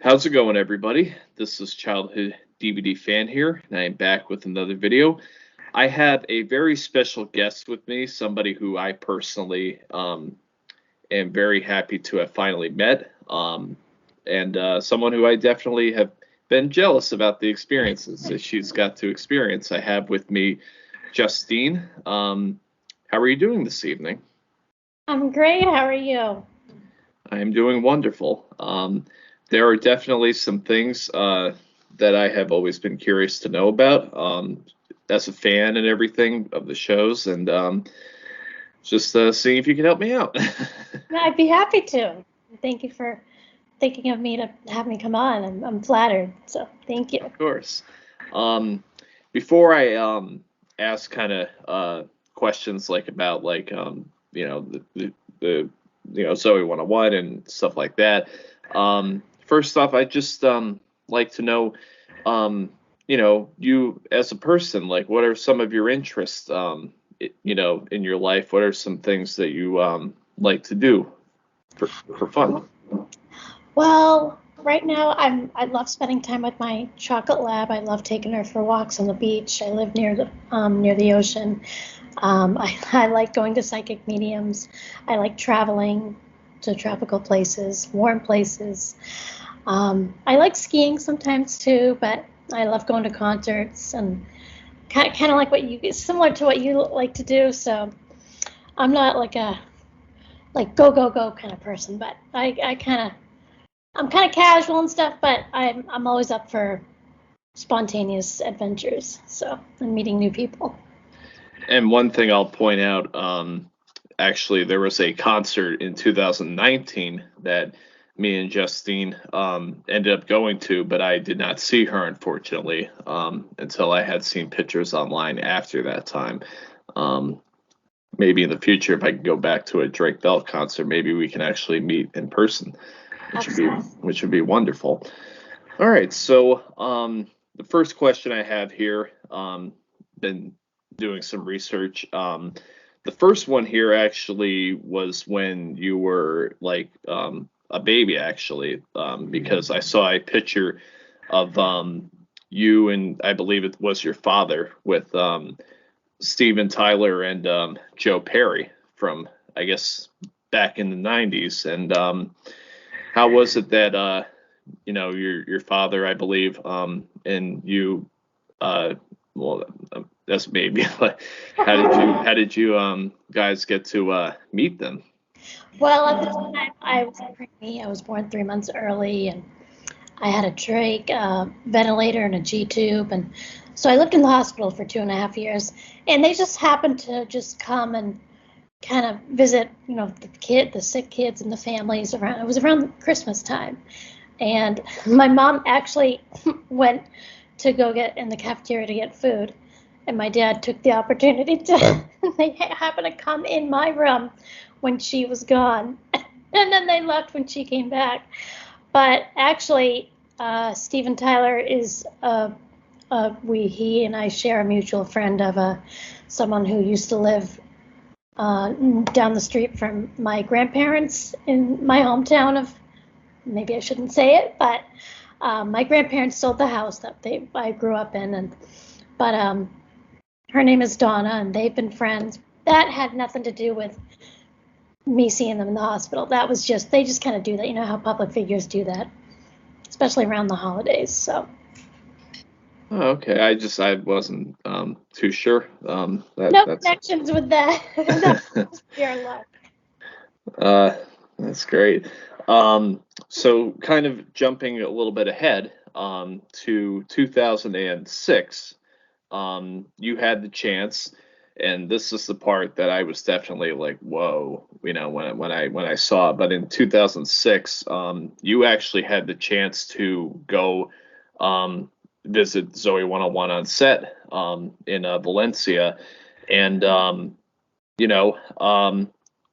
How's it going, everybody? This is Childhood DVD Fan here, and I am back with another video. I have a very special guest with me, somebody who I personally am very happy to have finally met, and someone who I definitely have been jealous about the experiences that she's got to experience. I have with me Justine. How are you doing this evening? I'm great. How are you? I am doing wonderful. There are definitely some things that I have always been curious to know about as a fan and everything of the shows, and just seeing if you can help me out. I'd be happy to. Thank you for thinking of me to have me come on. I'm flattered. So thank you. Of course. Before I ask kind of questions like about like the Zoey 101 and stuff like that. First off, I just like to know, you as a person, like what are some of your interests, in your life? What are some things that you like to do for fun? Well, right now I love spending time with my chocolate lab. I love taking her for walks on the beach. I live near the ocean. I like going to psychic mediums. I like traveling to tropical places, warm places. I like skiing sometimes too, but I love going to concerts and kind of like similar to what you like to do. So I'm not like a go go go kind of person, but I'm kind of casual and stuff, but I'm always up for spontaneous adventures. So and meeting new people. And one thing I'll point out, actually, there was a concert in 2019 that me and Justine ended up going to, but I did not see her, unfortunately, until I had seen pictures online after that time. Maybe in the future, if I can go back to a Drake Bell concert, maybe we can actually meet in person, which would be wonderful. All right, so the first question I have here, been doing some research. The first one here actually was when you were like a baby, actually, because I saw a picture of you and I believe it was your father with Steven Tyler and Joe Perry from, I guess, back in the 90s. And how was it that your father, I believe, and you, well, that's maybe. How did you guys get to meet them? Well, at the time I was preemie. I was born 3 months early, and I had a trach ventilator and a G tube, and so I lived in the hospital for 2.5 years. And they just happened to just come and kind of visit, the sick kids and the families around. It was around Christmas time, and my mom actually went to go get in the cafeteria to get food, and my dad took the opportunity to. They happened to come in my room when she was gone, and then they left when she came back. But actually, Steven Tyler is he and I share a mutual friend of someone who used to live down the street from my grandparents in my hometown of, maybe I shouldn't say it, but my grandparents sold the house that I grew up in, but her name is Donna, and they've been friends. That had nothing to do with me seeing them in the hospital. That was just, they just kind of do that. You know how public figures do that, especially around the holidays. So. Oh, okay, I wasn't too sure. No connections with that. That's pure luck. That's great. So kind of jumping a little bit ahead to 2006, you had the chance, and this is the part that I was definitely like, whoa, when I saw it. But in 2006, you actually had the chance to go visit Zoey 101 on set in Valencia, and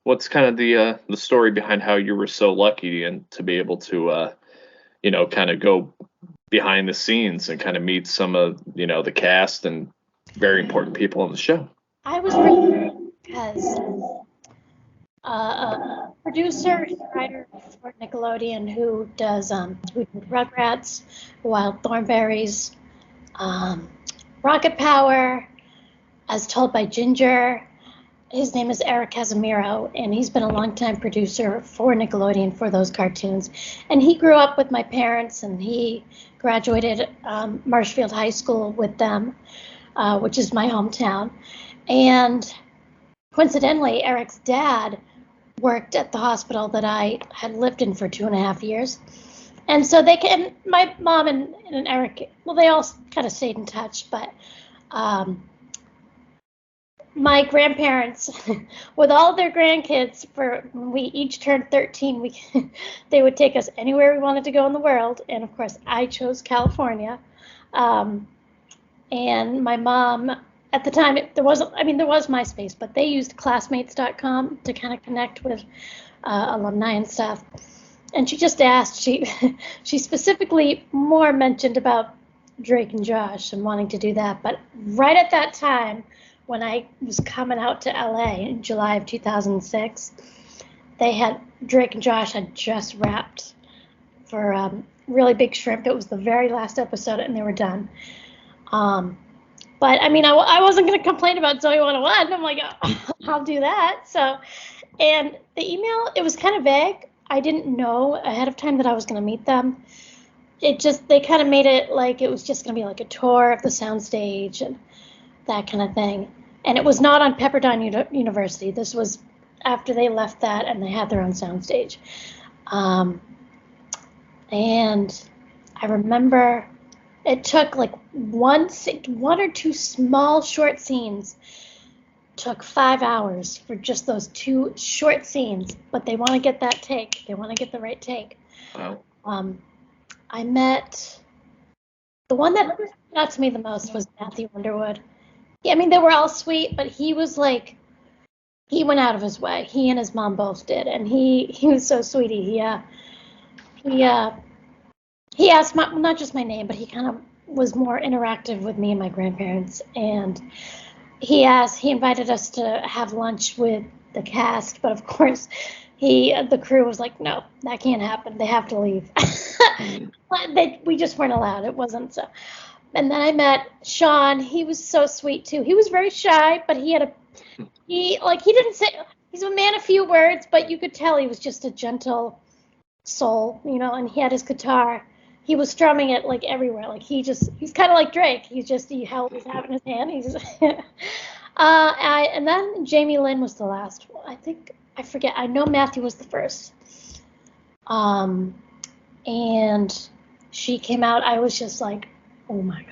what's kind of the story behind how you were so lucky and to be able to kind of go behind the scenes and kind of meet some of the cast and very important people on the show? I was really because producer and writer for Nickelodeon who did Rugrats, Wild Thornberries, um, Rocket Power, As Told by Ginger. His name is Eric Casimiro, and he's been a longtime producer for Nickelodeon for those cartoons. And he grew up with my parents, and he graduated Marshfield High School with them, which is my hometown. And coincidentally, Eric's dad worked at the hospital that I had lived in for 2.5 years. And so my mom and Eric, well, they all kind of stayed in touch, but my grandparents, with all their grandkids, for when we each turned 13, they would take us anywhere we wanted to go in the world. And of course, I chose California. And my mom, at the time, there was MySpace, but they used classmates.com to kind of connect with alumni and stuff. And she just asked, she specifically more mentioned about Drake and Josh and wanting to do that. But right at that time, when I was coming out to LA in July of 2006, Drake and Josh had just wrapped for Really Big Shrimp. It was the very last episode, and they were done. But I mean, I wasn't going to complain about Zoey 101. I'm like, oh, I'll do that. So, and the email, it was kind of vague. I didn't know ahead of time that I was going to meet them. They kind of made it like it was just going to be like a tour of the soundstage and that kind of thing. And it was not on Pepperdine University. This was after they left that and they had their own soundstage. And I remember it took like one or two small short scenes. Took 5 hours for just those 2 short scenes, but they want to get that take. They want to get the right take. Wow. I met the one that got to me the most was Matthew Underwood. I mean, they were all sweet, but he was like, he went out of his way. He and his mom both did, and he was so sweet. He asked not just my name, but he kind of was more interactive with me and my grandparents, and he invited us to have lunch with the cast, but of course the crew was like, no, that can't happen. They have to leave. We just weren't allowed. It wasn't so. And then I met Sean. He was so sweet too. He was very shy, but he didn't say, he's a man of few words, but you could tell he was just a gentle soul, and he had his guitar. He was strumming it like everywhere. Like he's kind of like Drake. He held his hat in his hand. And then Jamie Lynn was the last one. I forget. I know Matthew was the first. And she came out. I was just like, oh my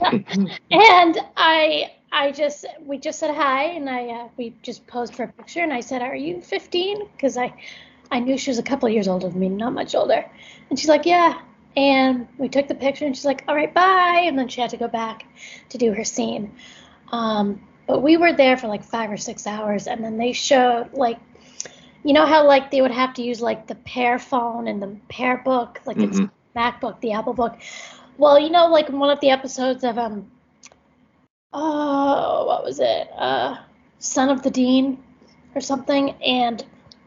God. And we just said hi, and we just posed for a picture, and I said, are you 15? Because I knew she was a couple of years older than me, not much older. And she's like, yeah. And we took the picture, and she's like, all right, bye. And then she had to go back to do her scene. But we were there for like 5 or 6 hours, and then they showed, like, you know how like they would have to use like the Pear phone and the Pear book, like it's MacBook, the Apple book. Well, like in one of the episodes of what was it? Son of the Dean or something, and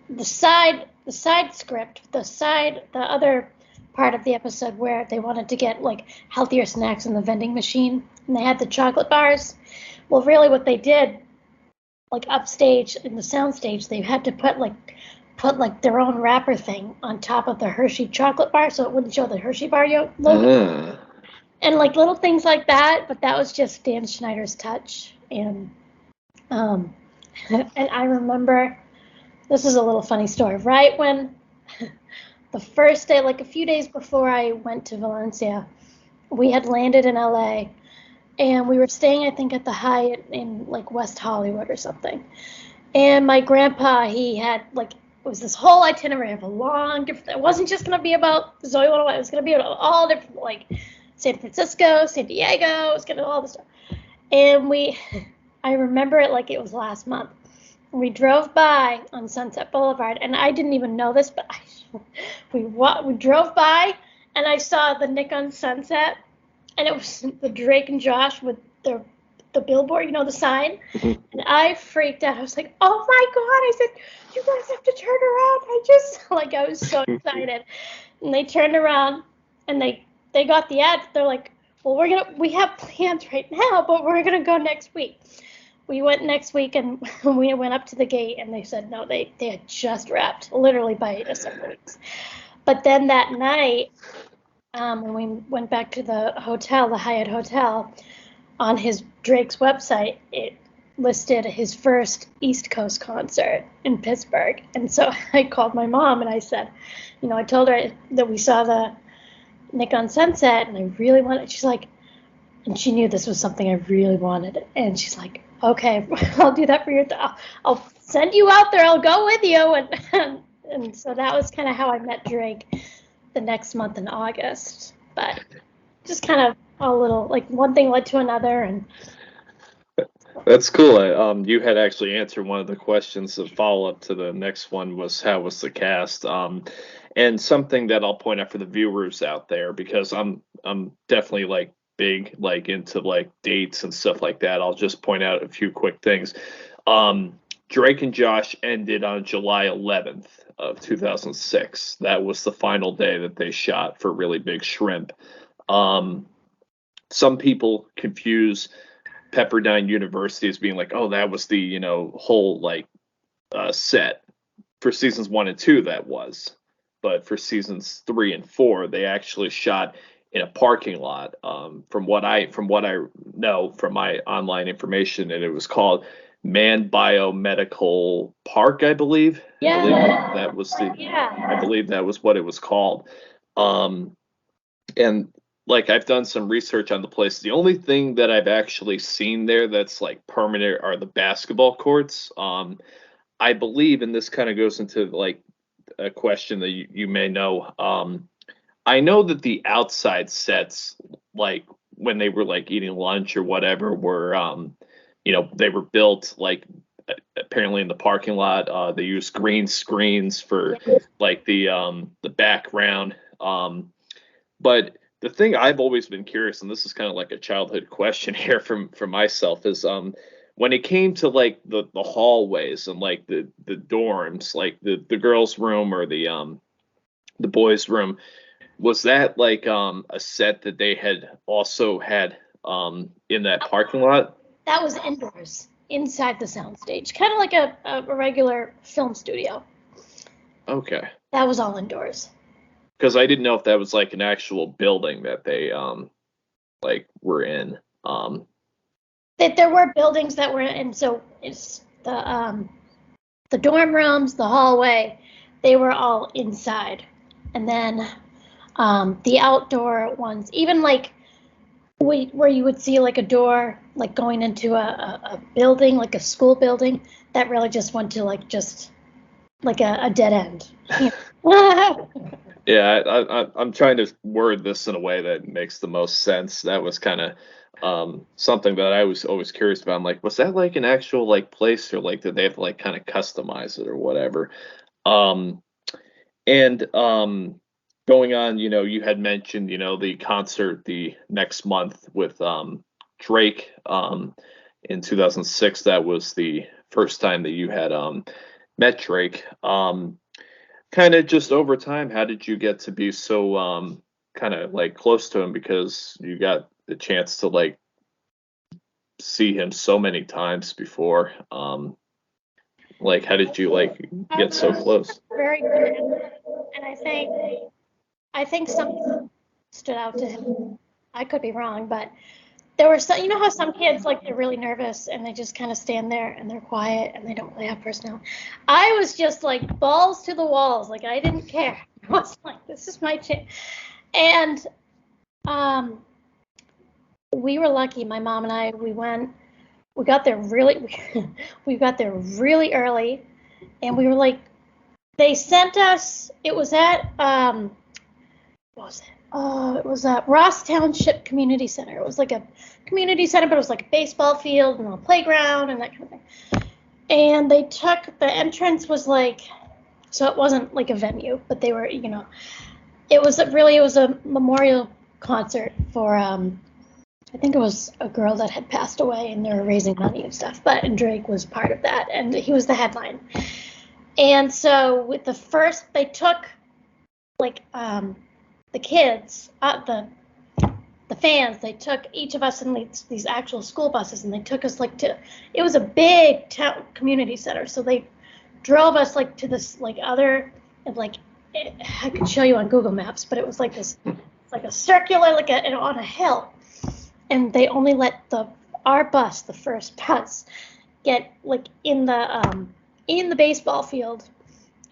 the script, the other part of the episode where they wanted to get like healthier snacks in the vending machine, and they had the chocolate bars. Well, really what they did, like upstage in the soundstage, they had to put their own wrapper thing on top of the Hershey chocolate bar so it wouldn't show the Hershey bar logo. And like little things like that, but that was just Dan Schneider's touch. And and I remember, this is a little funny story, right when the first day, like a few days before I went to Valencia, we had landed in LA, and we were staying, I think, at the Hyatt in like West Hollywood or something. And my grandpa, he had like, it was this whole itinerary of it wasn't just going to be about Zoey 101, it was going to be about all different, like San Francisco, San Diego, it was going to all this stuff. And I remember it like it was last month. We drove by on Sunset Boulevard, and I didn't even know this, but we drove by, and I saw the Nick on Sunset, and it was the Drake and Josh with their the billboard, the sign. Mhm. And I freaked out. I was like, oh my God. I said, you guys have to turn around. I was so excited. And they turned around and they got the ad. They're like, well, we have plans right now, but we're going to go next week. We went next week and we went up to the gate and they said, no, they had just wrapped literally by a several weeks. But then that night, when we went back to the hotel, the Hyatt Hotel, on Drake's website, it listed his first East Coast concert in Pittsburgh. And so I called my mom and I said, I told her that we saw the Nick on Sunset and I really wanted, she's like, and she knew this was something I really wanted. And she's like, okay, I'll do that for you. I'll send you out there. I'll go with you. And so that was kind of how I met Drake the next month in August. But just kind of a little, like one thing led to another. And That's cool. You had actually answered one of the questions. The follow up to the next one was how was the cast? And something that I'll point out for the viewers out there, because I'm definitely like big like into like dates and stuff like that. I'll just point out a few quick things. Drake and Josh ended on July 11th of 2006. That was the final day that they shot for Really Big Shrimp. Some people confuse Pepperdine University as being like, oh, that was the whole like set for seasons 1 and 2. That was, but for seasons 3 and 4, they actually shot in a parking lot. From what I know from my online information, and it was called Man Biomedical Park, I believe. yeah, I believe that was yeah. I believe that was what it was called. And like I've done some research on the place. The only thing that I've actually seen there that's like permanent are the basketball courts. I believe, and this kind of goes into like a question that you may know. I know that the outside sets, like when they were like eating lunch or whatever, were they were built like apparently in the parking lot. They used green screens for like the background. But the thing I've always been curious, and this is kind of like a childhood question here from myself, is when it came to like the hallways and like the dorms, like the girls' room or the boys' room, was that like a set that they had also had in that parking lot? That was indoors, inside the soundstage, kind of like a regular film studio. Okay. That was all indoors. Because I didn't know if that was like an actual building that they like were in. That there were buildings that were, and so it's the dorm rooms, the hallway, they were all inside, and then the outdoor ones, even like where you would see like a door like going into a building, like a school building, that really just went to like just like a dead end. Yeah, I'm trying to word this in a way that makes the most sense. That was kind of something that I was always curious about. I'm like, was that like an actual like place, or like did they have to like kind of customize it or whatever? Um, and going on, you had mentioned, the concert the next month with Drake in 2006. That was the first time that you had met Drake. Kind of just over time, how did you get to be so kind of like close to him, because you got the chance to like see him so many times before? Like how did you like get so close? Very good, and I think something stood out to him. I could be wrong, but there were some, how some kids like they're really nervous and they just kind of stand there and they're quiet and they don't really have personality. I was just like balls to the walls, like I didn't care. I was like, this is my chance. And we were lucky. My mom and I, we got there we got there really early, and we were like, they sent us. It was at what was it? Oh, it was at Ross Township Community Center. It was like a community center, but it was like a baseball field and a playground and that kind of thing. And they took, the entrance was like, so it wasn't like a venue, but they were, it was a memorial concert for I think it was a girl that had passed away, and they were raising money and stuff. And Drake was part of that, and he was the headline. And so with the first, they took like the kids, the fans. They took each of us in these actual school buses, and they took us like to. It was a big town community center, so they drove us like to this like other like I could show you on Google Maps, but it was like this like a circular like on a hill, and they only let our bus, the first bus, get like in the baseball field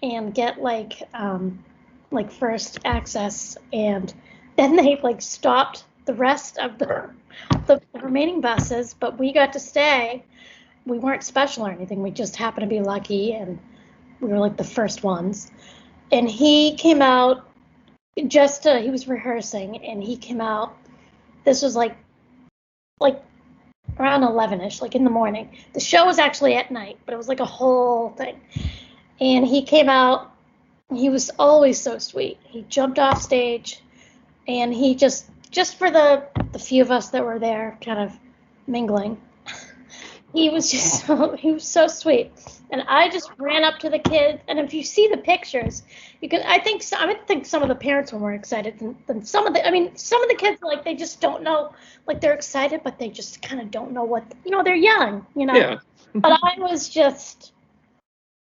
and get like first access, and then they like stopped the rest of the remaining buses, but we got to stay. We weren't special or anything. We just happened to be lucky, and we were like the first ones. And he came out he was rehearsing, and he came out. This was like around 11ish, like in the morning. The show was actually at night, but it was like a whole thing. And he came out. He was always so sweet. He jumped off stage, and he just for the few of us that were there, kind of mingling. He was so sweet, and I just ran up to the kids. And if you see the pictures, you can. I think some of the parents were more excited than some of the. I mean, some of the kids like they just don't know, like they're excited, but they just kind of don't know what. They're young, Yeah. But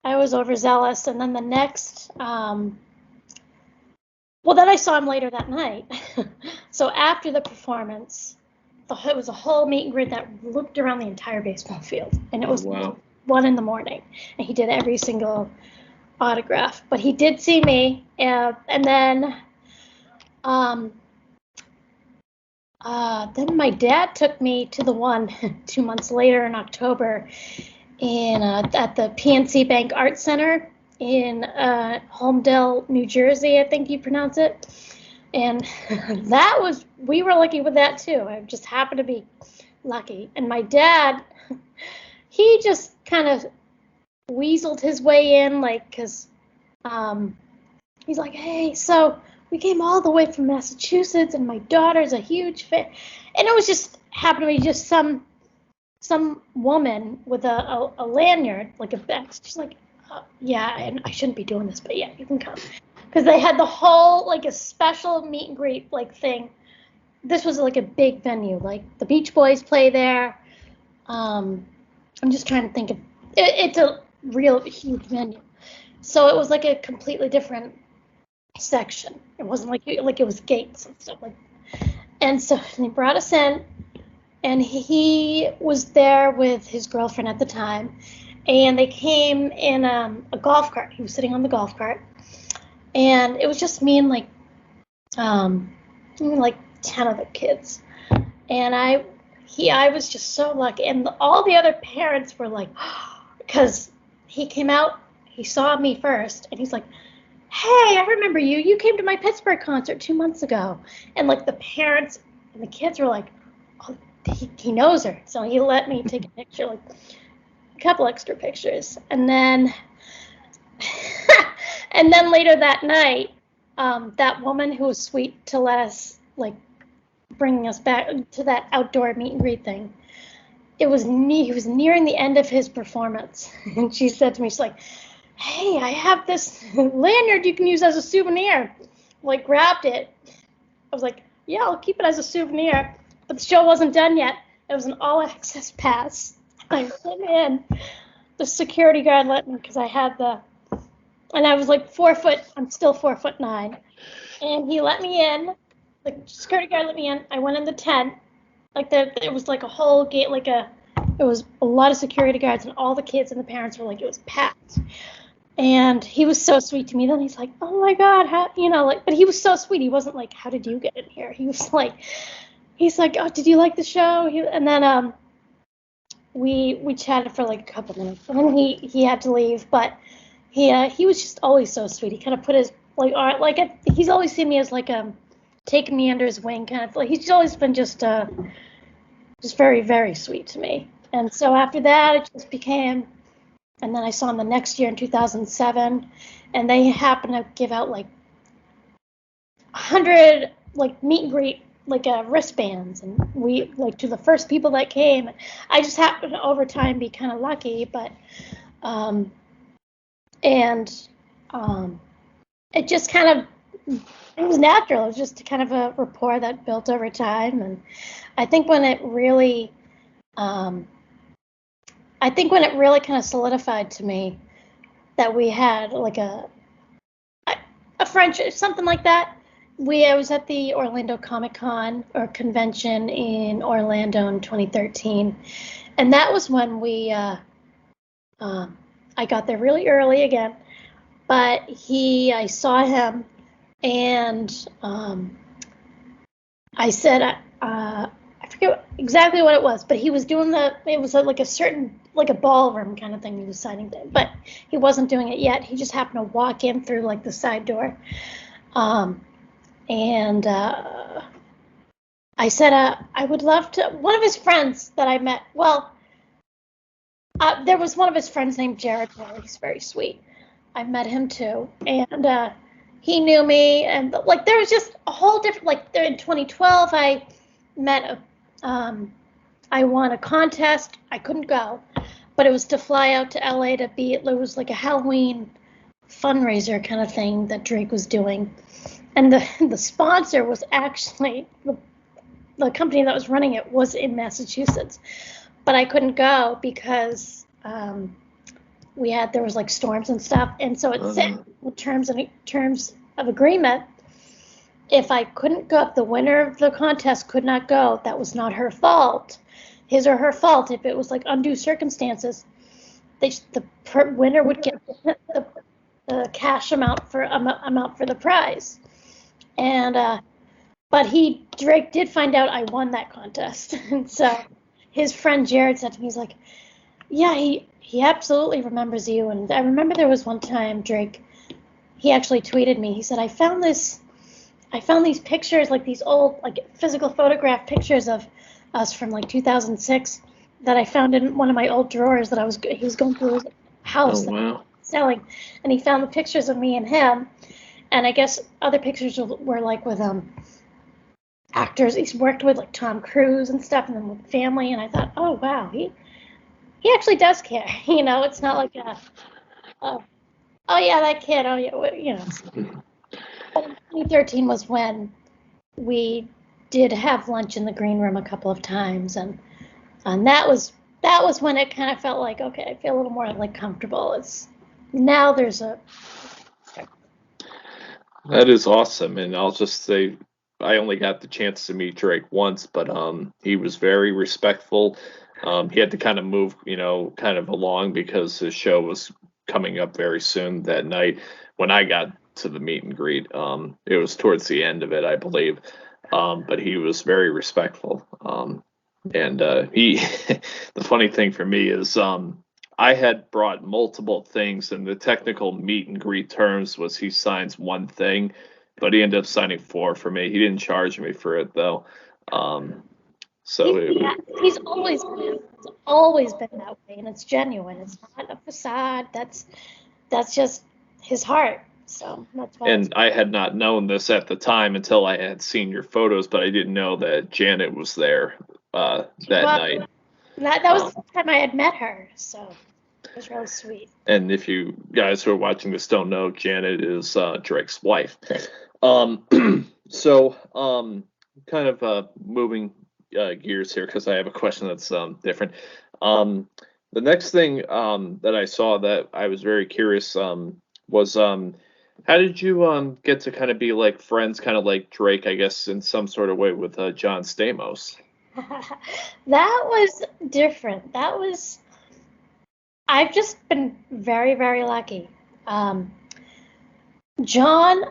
I was overzealous, and then the next. Well, then I saw him later that night. So after the performance, it was a whole meet and greet that looped around the entire baseball field, and it was Wow. 1 a.m, and he did every single autograph. But he did see me, and then my dad took me to the one 2 months later in October at the PNC Bank Art Center in Holmdel, New Jersey, I think you pronounce it. And we were lucky with that too. I just happened to be lucky. And my dad, he just kind of weaseled his way in, because he's like, hey, so we came all the way from Massachusetts, and my daughter's a huge fan. And it was just happened to be just some woman with a lanyard, like a badge. She's like, yeah, and I shouldn't be doing this, but yeah, you can come. Because they had the whole, like, a special meet and greet, like, thing. This was, like, a big venue. Like, the Beach Boys play there. I'm just trying to think of... It's a real huge venue. So it was, like, a completely different section. It wasn't like it was gates and stuff like that. And so he brought us in, and he was there with his girlfriend at the time. And they came in a golf cart. He was sitting on the golf cart. And it was just me and like 10 other kids. And I was just so lucky. And all the other parents were like, because he came out, he saw me first, and he's like, hey, I remember you. You came to my Pittsburgh concert 2 months ago. And like the parents and the kids were like, oh, he knows her. So he let me take a picture, like a couple extra pictures. And then later that night, that woman who was sweet to let us, like, bring us back to that outdoor meet and greet thing, he was nearing the end of his performance, and she said to me, she's like, hey, I have this lanyard you can use as a souvenir. Like, grabbed it. I was like, yeah, I'll keep it as a souvenir. But the show wasn't done yet. It was an all-access pass. I went in. The security guard let me, because I had and I was like 4 foot. I'm still 4'9", and he let me in. The security guard let me in. I went in the tent. It was like a whole gate. It was a lot of security guards, and all the kids and the parents were like, it was packed. And he was so sweet to me. Then he's like, oh my God, but he was so sweet. He wasn't like, how did you get in here? He's like, oh, did you like the show? And then we chatted for like a couple minutes, and then he had to leave, but. He was just always so sweet. He kind of put his he's always seen me as like taking me under his wing kind of. Like he's always been just very, very sweet to me. And so after that, it just became. And then I saw him the next year in 2007, and they happened to give out like 100 like meet and greet wristbands, and we like to the first people that came. I just happened to over time be kind of lucky, but and it just kind of it was natural. It was just kind of a rapport that built over time, and I think when it really kind of solidified to me that we had like a friendship, something like that. I was at the Orlando Comic Con or convention in Orlando in 2013, and that was when I got there really early again. But I saw him, and I said, I forget exactly what it was, but he was doing it was like a ballroom kind of thing he was signing to, but he wasn't doing it yet. He just happened to walk in through like the side door. And I said, I would love to, one of his friends that I met, there was one of his friends named Jared Moore. He's very sweet. I met him too. And he knew me. And like, there was just a whole different, like in 2012, I won a contest. I couldn't go, but it was to fly out to LA it was like a Halloween fundraiser kind of thing that Drake was doing. And the sponsor was actually, the company that was running it was in Massachusetts. But I couldn't go because there was like storms and stuff. And so it said in terms of agreement, if I couldn't go, if the winner of the contest could not go, that was not her fault, his or her fault. If it was like undue circumstances, the winner would get the cash amount for the prize. And but Drake did find out I won that contest, and so his friend Jared said to me, he's like, yeah, he absolutely remembers you. And I remember there was one time Drake, he actually tweeted me. He said, I found these pictures, like these old, like physical photograph pictures of us from like 2006 that I found in one of my old drawers that he was going through his house selling, and he found the pictures of me and him, and I guess other pictures were like with actors he's worked with, like Tom Cruise and stuff, and then with family, and I thought, oh wow, he actually does care. It's not like oh yeah, that kid, oh yeah, 2013 was when we did have lunch in the green room a couple of times, and that was when it kind of felt like, okay, I feel a little more like comfortable. Now there's That is awesome, and I'll just say I only got the chance to meet Drake once, but he was very respectful. He had to kind of move, kind of along because his show was coming up very soon that night. When I got to the meet and greet, it was towards the end of it, I believe, but he was very respectful. And the funny thing for me is I had brought multiple things, and the technical meet and greet terms was he signs one thing, but he ended up signing 4 for me. He didn't charge me for it though. He's always been that way, and it's genuine. It's not a facade. That's just his heart. So that's why. And I had not known this at the time until I had seen your photos, but I didn't know that Janet was there that night. That was the time I had met her, so it was really sweet. And if you guys who are watching this don't know, Janet is Drake's wife. So kind of moving gears here because I have a question that's different. The next thing that I saw that I was very curious was how did you get to kind of be like friends, kind of like Drake, I guess, in some sort of way with John Stamos? That was different. I've just been very, very lucky. John,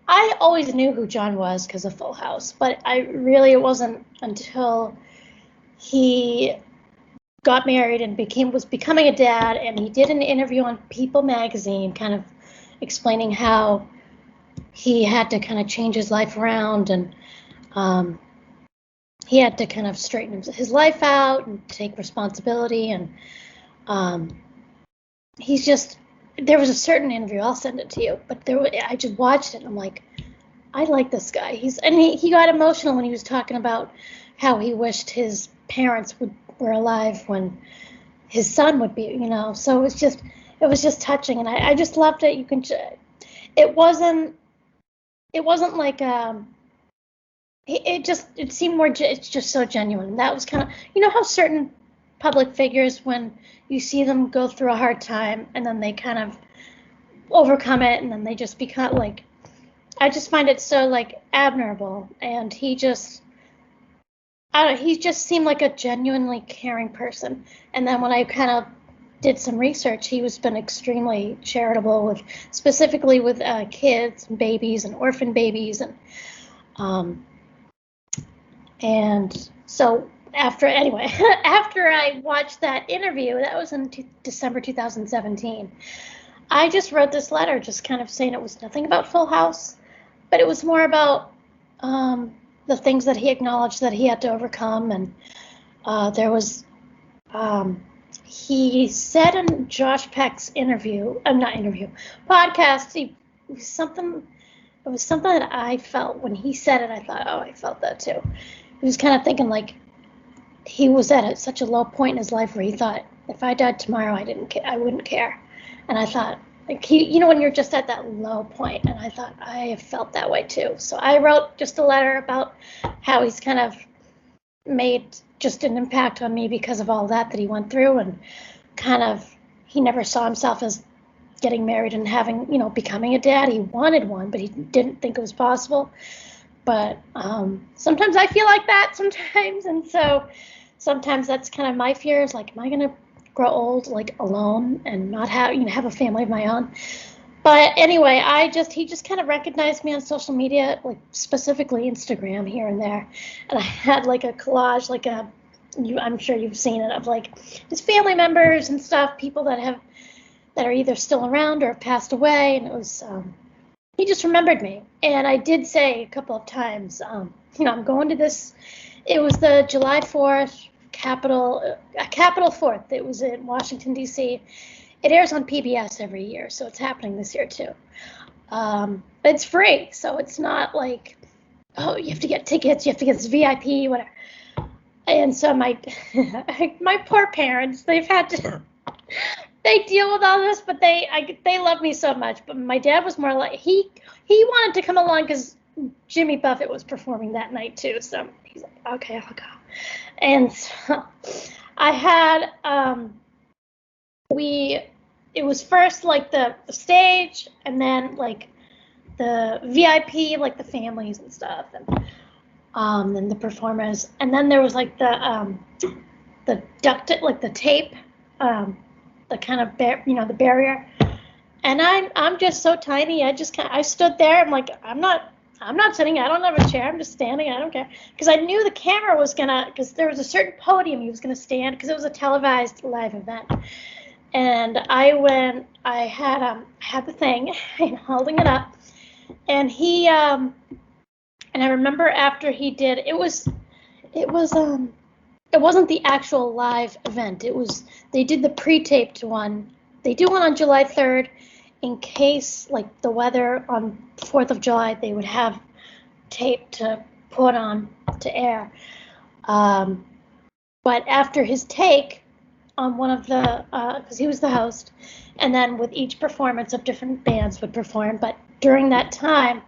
I always knew who John was because of Full House, but it wasn't until he got married and was becoming a dad, and he did an interview on People magazine kind of explaining how he had to kind of change his life around, and he had to kind of straighten his life out and take responsibility, and there was a certain interview, I'll send it to you, but I just watched it and I'm like, I like this guy. He got emotional when he was talking about how he wished his parents were alive when his son would be, So it was just touching, and I just loved it. It wasn't like it seemed more. It's just so genuine. That was kind of, how certain public figures, when you see them go through a hard time and then they kind of overcome it, and then they just become like, I just find it so like admirable. And he just seemed like a genuinely caring person. And then when I kind of did some research, he was been extremely charitable specifically with kids and babies and orphan babies, and so after I watched that interview, that was in December 2017. I just wrote this letter, just kind of saying it was nothing about Full House, but it was more about the things that he acknowledged that he had to overcome. And there was, he said in Josh Peck's podcast, it was something that I felt when he said it. I thought, oh, I felt that too. He was kind of thinking like he was at such a low point in his life where he thought, if I died tomorrow, I wouldn't care. And I thought, like, when you're just at that low point, and I thought I have felt that way too. So I wrote just a letter about how he's kind of made just an impact on me because of all that he went through, and kind of, he never saw himself as getting married and having, becoming a dad. He wanted one, but he didn't think it was possible. But sometimes I feel like that sometimes, and so sometimes that's kind of my fear, is like, am I gonna grow old like alone and not have a family of my own? But anyway, he just kind of recognized me on social media, like specifically Instagram here and there, and I had like a collage, like I'm sure you've seen it, of like his family members and stuff, people that are either still around or have passed away, and it was. He just remembered me. And I did say a couple of times, I'm going to this. It was the July 4th Capitol 4th. It was in Washington, D.C. It airs on PBS every year, so it's happening this year too. It's free, so it's not like, oh, you have to get tickets, you have to get this VIP, whatever. And so my my poor parents, they've had to. They deal with all this, but they love me so much. But my dad was more like, he wanted to come along because Jimmy Buffett was performing that night too. So he's like, okay, I'll go. And so I had it was first like the stage, and then like the VIP, like the families and stuff, and the performers, and then there was like the ducted, like the tape. The kind of the barrier, and I'm just so tiny. I stood there. I'm like, I'm not sitting. I don't have a chair. I'm just standing. I don't care, because I knew the camera was because there was a certain podium he was gonna stand, because it was a televised live event. And I had the thing and holding it up, and he and I remember after he did, it wasn't the actual live event. They did the pre-taped one. They do one on July 3rd in case, like, the weather on 4th of July, they would have tape to put on to air. But after his take on one of because he was the host, and then with each performance of different bands would perform. But during that time,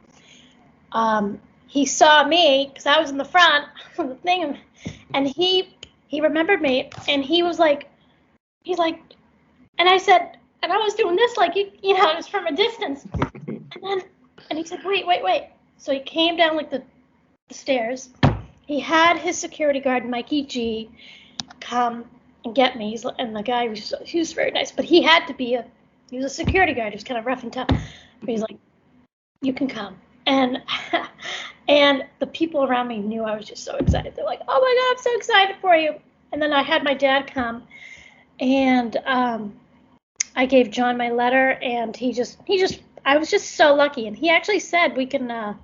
he saw me because I was in the front of the thing, and he remembered me, and he's like, and I said, and I was doing this like, it was from a distance, and he said, wait. So he came down like the stairs. He had his security guard, Mikey G, come and get me. And the guy he was very nice, but he had to be he was a security guard. He was kind of rough and tough. But he's like, you can come. And and the people around me knew I was just so excited. They're like, oh my God, I'm so excited for you. And then I had my dad come, and I gave John my letter, and I was just so lucky. And he actually said, we can,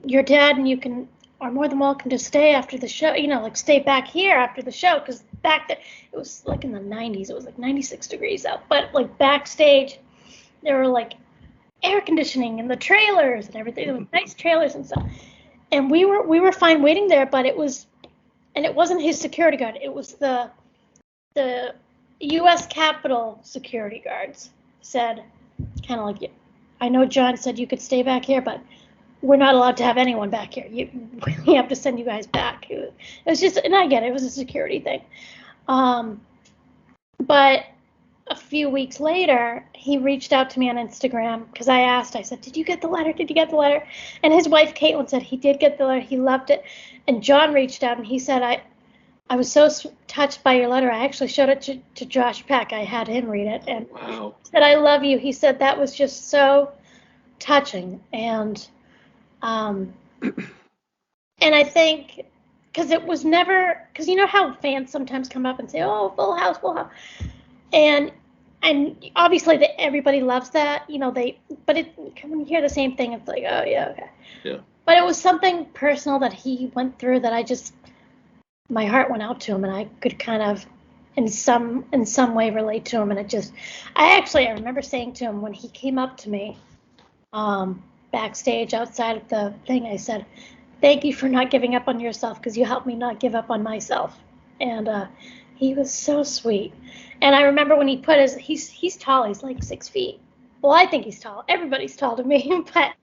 your dad and you are more than welcome to stay after the show, like stay back here after the show, because back then, it was like in the 90s, it was like 96 degrees out. But like backstage, there were like air conditioning and the trailers and everything. It was nice trailers and stuff. And we were fine waiting there, but it wasn't his security guard. It was the U.S. Capitol security guards said, kind of like, I know John said you could stay back here, but we're not allowed to have anyone back here. We have to send you guys back. It was just, and I get it, it was a security thing. But a few weeks later, he reached out to me on Instagram because I said, did you get the letter? Did you get the letter? And his wife, Caitlin, said he did get the letter. He loved it. And John reached out and he said, I was so touched by your letter. I actually showed it to Josh Peck. I had him read it. And Wow. said, I love you. He said that was just so touching. And I think, because it was never, because you know how fans sometimes come up and say, oh, full house, full house. And obviously everybody loves that, but when you hear the same thing, it's like, oh, yeah, okay. Yeah. But it was something personal that he went through that my heart went out to him, and I could kind of, in some way, relate to him. And I remember saying to him when he came up to me, backstage outside of the thing, I said, thank you for not giving up on yourself, because you helped me not give up on myself. And he was so sweet. And I remember when he put he's tall, he's like 6 feet. Well, I think he's tall. Everybody's tall to me, but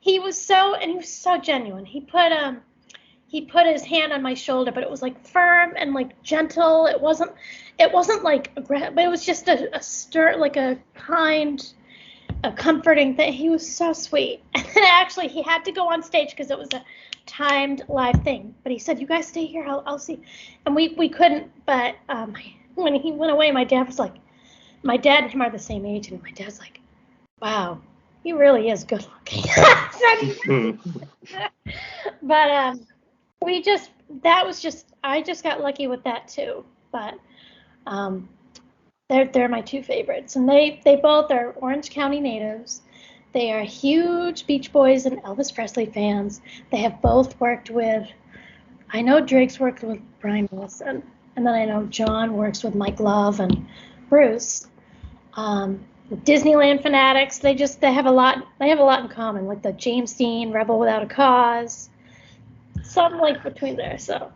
he was so genuine. He put his hand on my shoulder, but it was like firm and like gentle. It wasn't like aggressive, but it was just a kind, a comforting thing. He was so sweet. And then actually he had to go on stage because it was a timed live thing. But he said, you guys stay here, I'll see. And we couldn't, but when he went away, my dad and him are the same age, and my dad's like, wow, he really is good looking. But I just got lucky with that too. But they're my two favorites, and they both are Orange County natives. They are huge Beach Boys and Elvis Presley fans. They have both worked with, I know Drake's worked with Brian Wilson, and then I know John works with Mike Love and Bruce. Disneyland fanatics. They have a lot in common, like the James Dean, Rebel Without a Cause, something like between there. So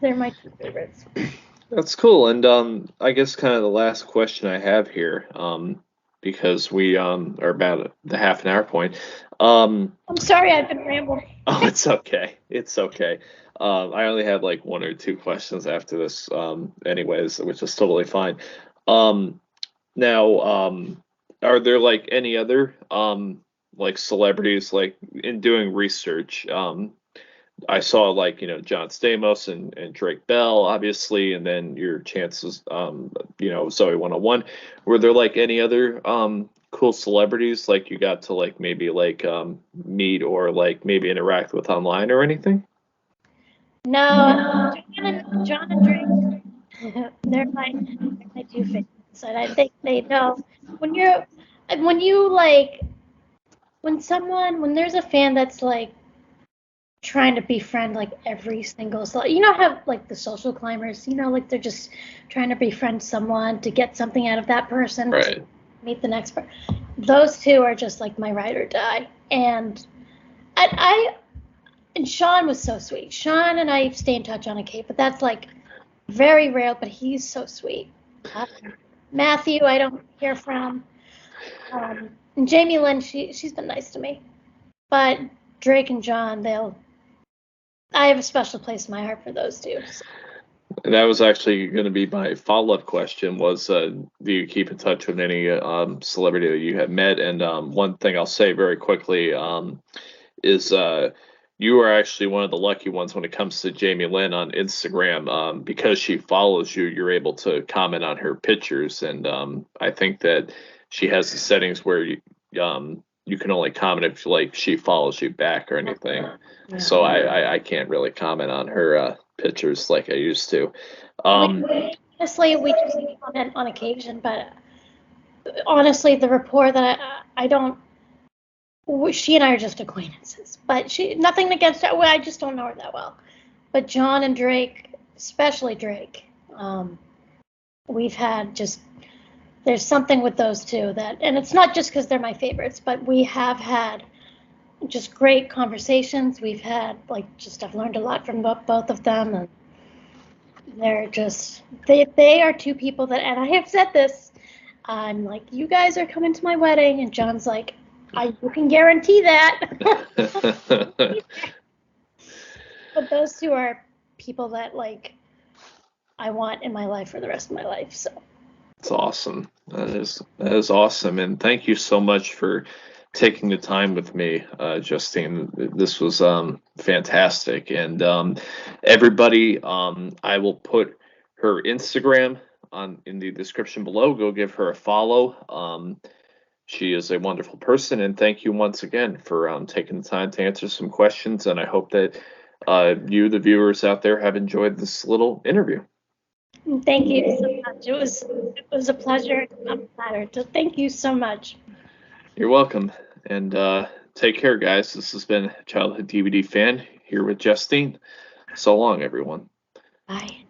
they're my two favorites. That's cool. And I guess kind of the last question I have here, because we are about the half an hour point. I'm sorry I've been rambling. Oh, it's okay. It's okay. I only had like one or two questions after this, anyways, which is totally fine. Now, are there like any other like celebrities, like in doing research? I saw like, John Stamos and Drake Bell, obviously, and then your chances, Zoey 101. Were there like any other cool celebrities like you got to like maybe like meet or like maybe interact with online or anything? No, John and Drake, they're my two favorites, and I think they know when there's a fan that's like trying to befriend like every single how like the social climbers, like they're just trying to befriend someone to get something out of that person, right, to meet the next person. Those two are just like my ride or die. And and Sean was so sweet. Sean and I stay in touch on a Cape, but that's like very rare, but he's so sweet. Matthew, I don't hear from. And Jamie Lynn, she's been nice to me. But Drake and John, I have a special place in my heart for those two. So. And that was actually going to be my follow-up question was, do you keep in touch with any celebrity that you have met? And one thing I'll say very quickly is you are actually one of the lucky ones when it comes to Jamie Lynn on Instagram. Because she follows you, you're able to comment on her pictures. And I think that she has the settings where you can only comment if like she follows you back or anything. Yeah. So I can't really comment on her pictures like I used to. Honestly, we just comment on occasion, but honestly, the rapport that I don't. She and I are just acquaintances, but nothing against her. Well, I just don't know her that well. But John and Drake, especially Drake, we've had just there's something with those two that, and it's not just because they're my favorites, but we have had just great conversations. We've had I've learned a lot from both of them, and they're just they are two people that, and I have said this. I'm like, you guys are coming to my wedding, and John's like, you can guarantee that. But those two are people that I want in my life for the rest of my life. So That's awesome. That is awesome, and thank you so much for taking the time with me, Justine. This was fantastic, and everybody, I will put her Instagram in the description below. Go give her a follow. She is a wonderful person, and thank you once again for taking the time to answer some questions. And I hope that you, the viewers out there, have enjoyed this little interview. thank you so much. It was a pleasure. I'm flattered. So thank you so much. You're welcome, and take care, guys. This has been Childhood DVD Fan here with Justine. So long, everyone. Bye.